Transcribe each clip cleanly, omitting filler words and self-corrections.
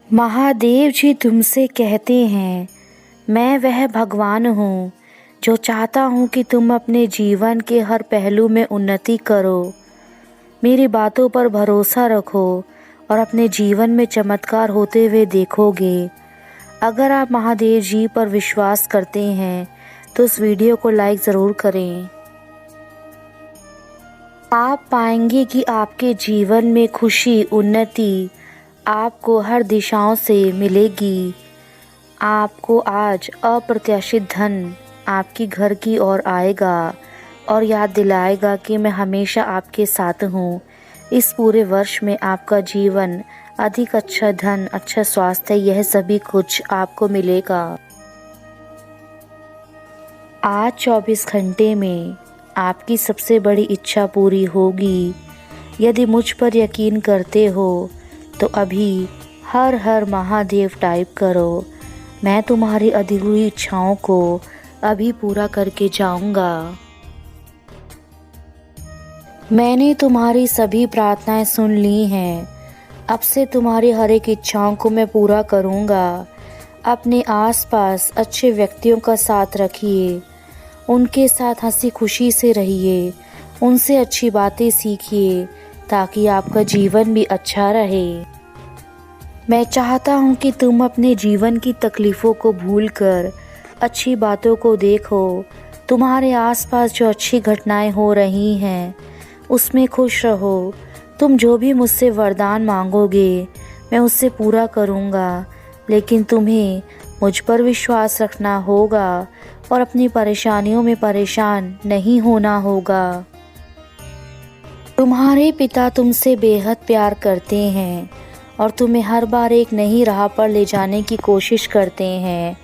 महादेव जी तुमसे कहते हैं, मैं वह भगवान हूँ जो चाहता हूँ कि तुम अपने जीवन के हर पहलू में उन्नति करो। मेरी बातों पर भरोसा रखो और अपने जीवन में चमत्कार होते हुए देखोगे। अगर आप महादेव जी पर विश्वास करते हैं तो इस वीडियो को लाइक ज़रूर करें। आप पाएंगे कि आपके जीवन में खुशी, उन्नति आपको हर दिशाओं से मिलेगी। आपको आज अप्रत्याशित धन आपकी घर की ओर आएगा और याद दिलाएगा कि मैं हमेशा आपके साथ हूँ। इस पूरे वर्ष में आपका जीवन अधिक अच्छा धन, अच्छा स्वास्थ्य, यह सभी कुछ आपको मिलेगा। आज 24 घंटे में आपकी सबसे बड़ी इच्छा पूरी होगी। यदि मुझ पर यकीन करते हो तो अभी हर हर महादेव टाइप करो। मैं तुम्हारी अधूरी इच्छाओं को अभी पूरा करके जाऊंगा। मैंने तुम्हारी सभी प्रार्थनाएं सुन ली हैं। अब से तुम्हारी हर एक इच्छाओं को मैं पूरा करूंगा। अपने आसपास अच्छे व्यक्तियों का साथ रखिए, उनके साथ हंसी खुशी से रहिए, उनसे अच्छी बातें सीखिए ताकि आपका जीवन भी अच्छा रहे। मैं चाहता हूँ कि तुम अपने जीवन की तकलीफ़ों को भूलकर अच्छी बातों को देखो। तुम्हारे आसपास जो अच्छी घटनाएं हो रही हैं उसमें खुश रहो। तुम जो भी मुझसे वरदान मांगोगे मैं उससे पूरा करूँगा, लेकिन तुम्हें मुझ पर विश्वास रखना होगा और अपनी परेशानियों में परेशान नहीं होना होगा। तुम्हारे पिता तुमसे बेहद प्यार करते हैं और तुम्हें हर बार एक नई राह पर ले जाने की कोशिश करते हैं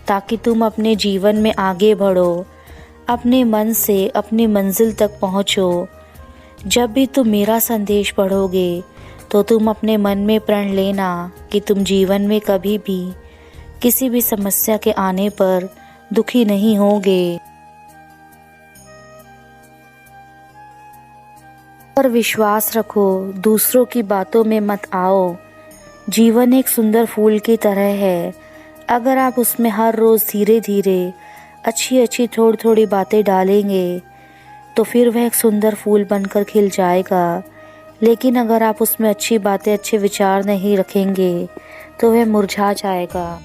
ताकि तुम अपने जीवन में आगे बढ़ो, अपने मन से अपनी मंजिल तक पहुँचो। जब भी तुम मेरा संदेश पढ़ोगे तो तुम अपने मन में प्रण लेना कि तुम जीवन में कभी भी किसी भी समस्या के आने पर दुखी नहीं होगे। पर विश्वास रखो, दूसरों की बातों में मत आओ। जीवन एक सुंदर फूल की तरह है। अगर आप उसमें हर रोज़ धीरे धीरे अच्छी थोड़ी थोड़ी बातें डालेंगे तो फिर वह एक सुंदर फूल बनकर खिल जाएगा। लेकिन अगर आप उसमें अच्छी बातें, अच्छे विचार नहीं रखेंगे तो वह मुरझा जाएगा।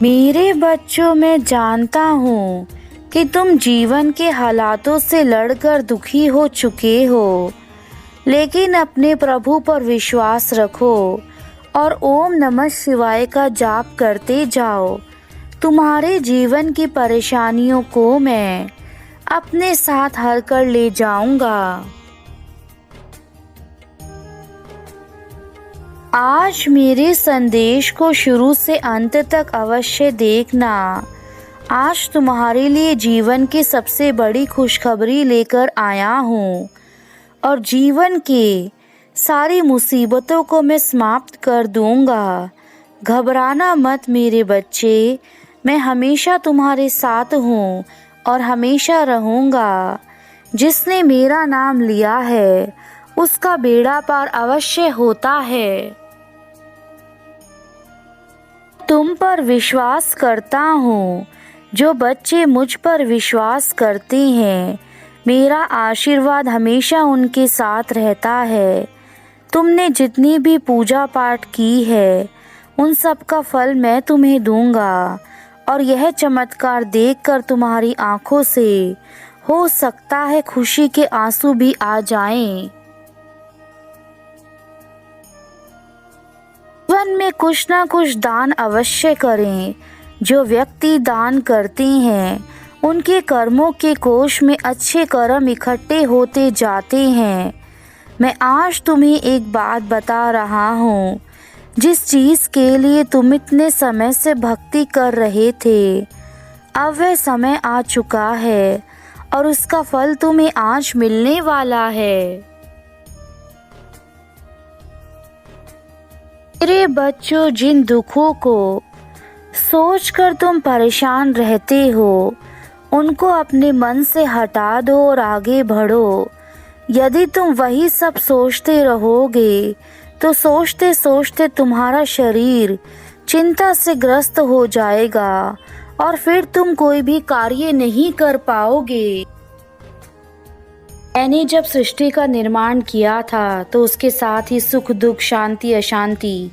मेरे बच्चों, मैं जानता हूँ कि तुम जीवन के हालातों से लड़कर दुखी हो चुके हो, लेकिन अपने प्रभु पर विश्वास रखो और ओम नमः शिवाय का जाप करते जाओ। तुम्हारे जीवन की परेशानियों को मैं अपने साथ हर कर ले जाऊंगा। आज मेरे संदेश को शुरू से अंत तक अवश्य देखना। आज तुम्हारे लिए जीवन की सबसे बड़ी खुशखबरी लेकर आया हूँ और जीवन के सारी मुसीबतों को मैं समाप्त कर दूंगा। घबराना मत मेरे बच्चे, मैं हमेशा तुम्हारे साथ हूँ और हमेशा रहूँगा। जिसने मेरा नाम लिया है उसका बेड़ा पार अवश्य होता है। तुम पर विश्वास करता हूँ। जो बच्चे मुझ पर विश्वास करते हैं मेरा आशीर्वाद हमेशा उनके साथ रहता है। तुमने जितनी भी पूजा पाठ की है उन सब का फल मैं तुम्हें दूंगा और यह चमत्कार देखकर तुम्हारी आंखों से हो सकता है खुशी के आंसू भी आ जाएं। जीवन में कुछ ना कुछ दान अवश्य करें। जो व्यक्ति दान करते हैं उनके कर्मों के कोष में अच्छे कर्म इकट्ठे होते जाते हैं। मैं आज तुम्हें एक बात बता रहा हूँ। जिस चीज़ के लिए तुम इतने समय से भक्ति कर रहे थे, अब वह समय आ चुका है और उसका फल तुम्हें आज मिलने वाला है। मेरे बच्चों, जिन दुखों को सोचकर तुम परेशान रहते हो उनको अपने मन से हटा दो और आगे बढ़ो। यदि तुम वही सब सोचते रहोगे तो सोचते सोचते तुम्हारा शरीर चिंता से ग्रस्त हो जाएगा और फिर तुम कोई भी कार्य नहीं कर पाओगे। मैंने जब सृष्टि का निर्माण किया था तो उसके साथ ही सुख दुख, शांति अशांति,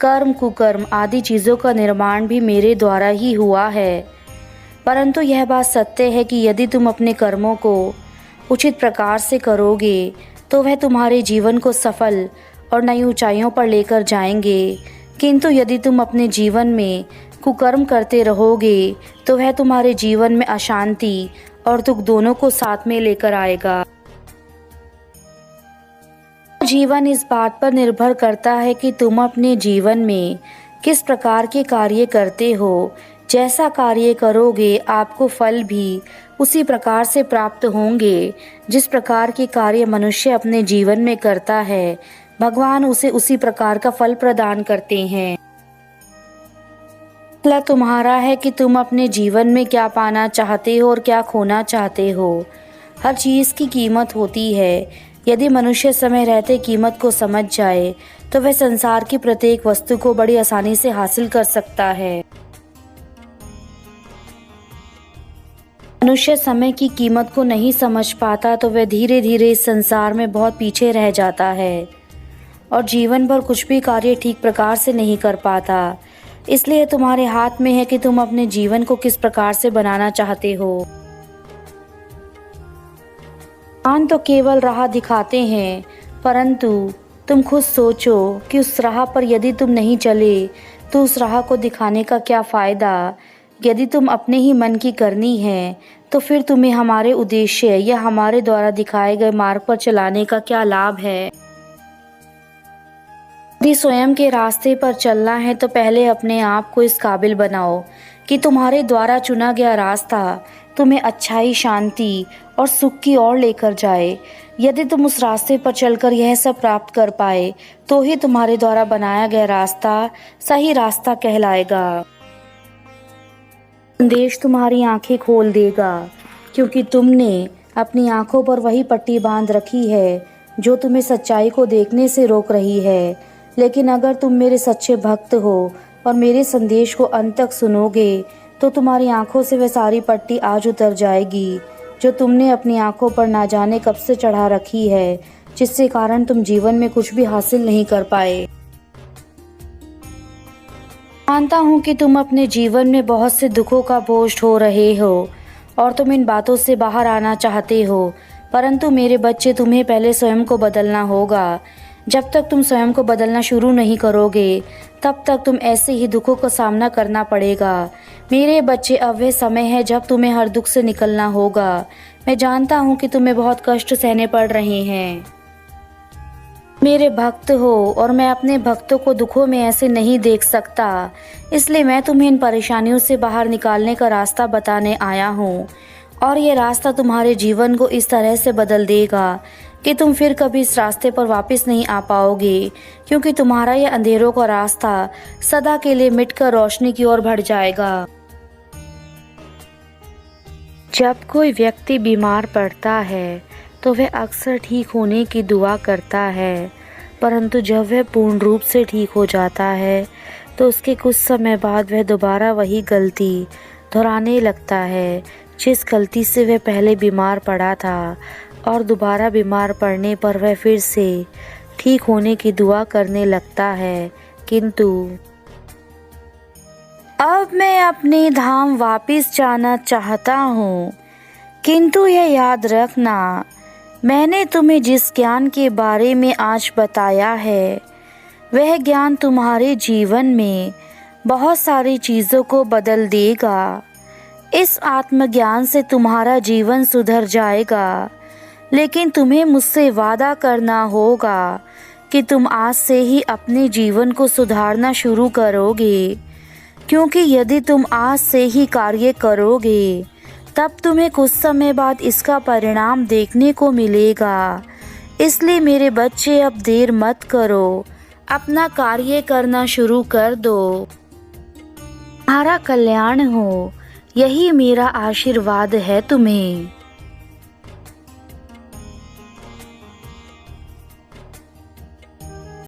कर्म कुकर्म आदि चीज़ों का निर्माण भी मेरे द्वारा ही हुआ है। परंतु यह बात सत्य है कि यदि तुम अपने कर्मों को उचित प्रकार से करोगे तो वह तुम्हारे जीवन को सफल और नई ऊंचाइयों पर लेकर जाएंगे। किंतु यदि तुम अपने जीवन में कुकर्म करते रहोगे तो वह तुम्हारे जीवन में अशांति और दुख दोनों को साथ में लेकर आएगा। जीवन इस बात पर निर्भर करता है कि तुम अपने जीवन में किस प्रकार के कार्य करते हो। जैसा कार्य करोगे आपको फल भी उसी प्रकार से प्राप्त होंगे। जिस प्रकार के कार्य मनुष्य अपने जीवन में करता है भगवान उसे उसी प्रकार का फल प्रदान करते हैं। फैसला तुम्हारा है कि तुम अपने जीवन में क्या पाना चाहते हो और क्या खोना चाहते हो। हर चीज़ की कीमत होती है। यदि मनुष्य समय रहते कीमत को समझ जाए तो वह संसार की प्रत्येक वस्तु को बड़ी आसानी से हासिल कर सकता है। मनुष्य समय की कीमत को नहीं समझ पाता तो वह धीरे धीरे इस संसार में बहुत पीछे रह जाता है और जीवन भर कुछ भी कार्य ठीक प्रकार से नहीं कर पाता। इसलिए तुम्हारे हाथ में है कि तुम अपने जीवन को किस प्रकार से बनाना चाहते हो। भगवान तो केवल राह दिखाते हैं, परंतु तुम खुद सोचो कि उस राह पर यदि तुम नहीं चले तो उस राह को दिखाने का क्या फ़ायदा। यदि तुम अपने ही मन की करनी है तो फिर तुम्हें हमारे उद्देश्य या हमारे द्वारा दिखाए गए मार्ग पर चलाने का क्या लाभ है। यदि स्वयं के रास्ते पर चलना है तो पहले अपने आप को इस काबिल बनाओ कि तुम्हारे द्वारा चुना गया रास्ता तुम्हें अच्छाई, शांति और सुख की ओर लेकर जाए। यदि तुम उस रास्ते पर चलकर यह सब प्राप्त कर पाए तो ही तुम्हारे द्वारा बनाया गया रास्ता सही रास्ता कहलाएगा। संदेश तुम्हारी आंखें खोल देगा क्योंकि तुमने अपनी आंखों पर वही पट्टी बांध रखी है जो तुम्हें सच्चाई को देखने से रोक रही है। लेकिन अगर तुम मेरे सच्चे भक्त हो और मेरे संदेश को अंत तक सुनोगे तो तुम्हारी आंखों से वह सारी पट्टी आज उतर जाएगी जो तुमने अपनी आंखों पर ना जाने कब से चढ़ा रखी है, जिससे कारण तुम जीवन में कुछ भी हासिल नहीं कर पाए। मानता हूँ कि तुम अपने जीवन में बहुत से दुखों का बोझ ढो रहे हो और तुम इन बातों से बाहर आना चाहते हो, परंतु मेरे बच्चे तुम्हें पहले स्वयं को बदलना होगा। जब तक तुम स्वयं को बदलना शुरू नहीं करोगे तब तक तुम ऐसे ही दुखों का सामना करना पड़ेगा। मेरे बच्चे, अब वह समय है जब तुम्हें हर दुख से निकलना होगा। मैं जानता हूँ कि तुम्हें बहुत कष्ट सहने पड़ रहे हैं। मेरे भक्त हो और मैं अपने भक्तों को दुखों में ऐसे नहीं देख सकता, इसलिए मैं तुम्हें इन परेशानियों से बाहर निकालने का रास्ता बताने आया हूँ। और ये रास्ता तुम्हारे जीवन को इस तरह से बदल देगा कि तुम फिर कभी इस रास्ते पर वापस नहीं आ पाओगे, क्योंकि तुम्हारा यह अंधेरों का रास्ता सदा के लिए मिटकर रोशनी की ओर बढ़ जाएगा। जब कोई व्यक्ति बीमार पड़ता है तो वह अक्सर ठीक होने की दुआ करता है, परंतु जब वह पूर्ण रूप से ठीक हो जाता है तो उसके कुछ समय बाद वह दोबारा वही गलती दोहराने लगता है जिस गलती से वह पहले बीमार पड़ा था, और दोबारा बीमार पड़ने पर वह फिर से ठीक होने की दुआ करने लगता है। किंतु अब मैं अपने धाम वापस जाना चाहता हूँ, किंतु यह याद रखना, मैंने तुम्हें जिस ज्ञान के बारे में आज बताया है वह ज्ञान तुम्हारे जीवन में बहुत सारी चीज़ों को बदल देगा। इस आत्मज्ञान से तुम्हारा जीवन सुधर जाएगा, लेकिन तुम्हें मुझसे वादा करना होगा कि तुम आज से ही अपने जीवन को सुधारना शुरू करोगे, क्योंकि यदि तुम आज से ही कार्य करोगे तब तुम्हें कुछ समय बाद इसका परिणाम देखने को मिलेगा। इसलिए मेरे बच्चे, अब देर मत करो, अपना कार्य करना शुरू कर दो। तुम्हारा कल्याण हो, यही मेरा आशीर्वाद है तुम्हें।